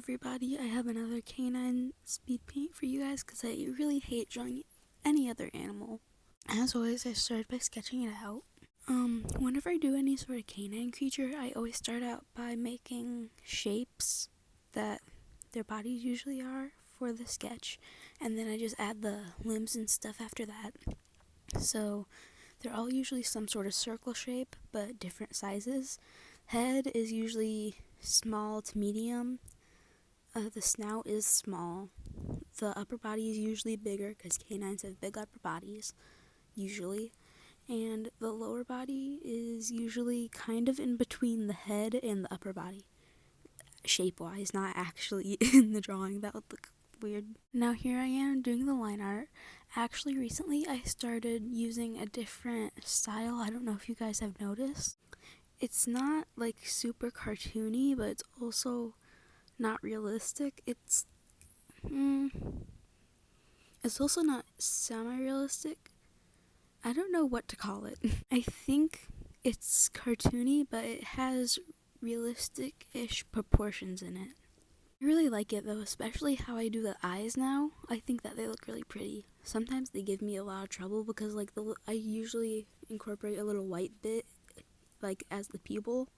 everybody, I have another canine speed paint for you guys because I really hate drawing any other animal. As always, I started by sketching it out. Whenever I do any sort of canine creature, I always start out by making shapes that their bodies usually are for the sketch, and then I just add the limbs and stuff after that. So they're all usually some sort of circle shape, but different sizes. Head is usually small to medium. The snout is small. The upper body is usually bigger because canines have big upper bodies, usually. And the lower body is usually kind of in between the head and the upper body. Shape-wise, not actually in the drawing. That would look weird. Now here I am doing the line art. Actually, recently I started using a different style. I don't know if you guys have noticed. It's not like super cartoony, but it's also not realistic. It's also not semi-realistic. I don't know what to call it. I think it's cartoony, but it has realistic-ish proportions in it. I really like it though, especially how I do the eyes now. I think that they look really pretty. Sometimes they give me a lot of trouble because I usually incorporate a little white bit as the pupil,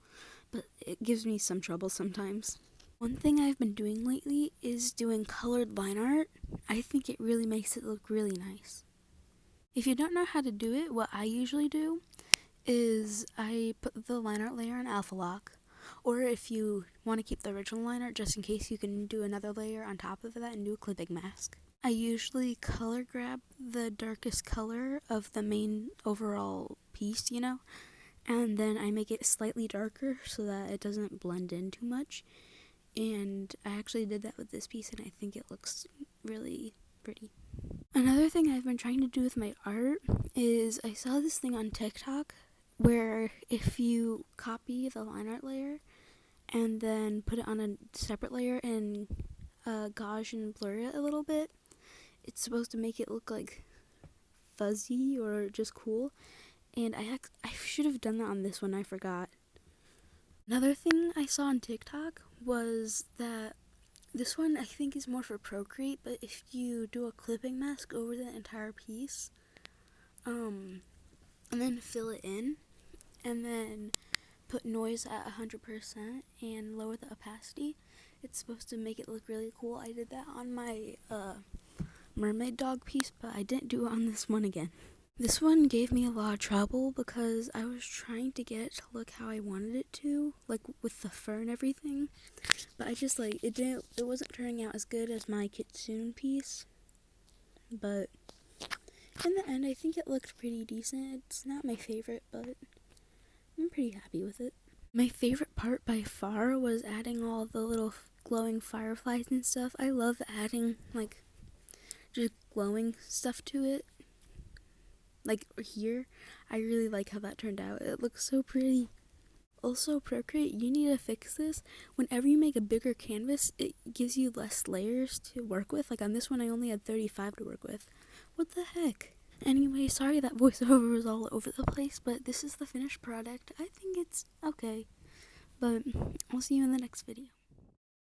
but it gives me some trouble sometimes. One thing I've been doing lately is doing colored line art. I think it really makes it look really nice. If you don't know how to do it, what I usually do is I put the line art layer on alpha lock, or if you want to keep the original line art just in case, you can do another layer on top of that and do a clipping mask. I usually color grab the darkest color of the main overall piece, and then I make it slightly darker so that it doesn't blend in too much. And I actually did that with this piece, and I think it looks really pretty. Another thing I've been trying to do with my art is I saw this thing on TikTok where if you copy the line art layer and then put it on a separate layer and gauge and blur it a little bit, it's supposed to make it look like fuzzy or just cool. And I should have done that on this one, I forgot. Another thing I saw on TikTok was that this one I think is more for Procreate, but if you do a clipping mask over the entire piece, and then fill it in, and then put noise at 100% and lower the opacity, it's supposed to make it look really cool. I did that on my mermaid dog piece, but I didn't do it on this one again. This one gave me a lot of trouble because I was trying to get it to look how I wanted it to, like with the fur and everything, but I just it wasn't turning out as good as my kitsune piece. But in the end, I think it looked pretty decent. It's not my favorite, but I'm pretty happy with it. My favorite part by far was adding all the little glowing fireflies and stuff. I love adding just glowing stuff to it. Like here, I really like how that turned out. It looks so pretty. Also, Procreate, you need to fix this. Whenever you make a bigger canvas, it gives you less layers to work with. Like on this one, I only had 35 to work with. What the heck? Anyway, sorry that voiceover was all over the place, but this is the finished product. I think it's okay. But I'll see you in the next video.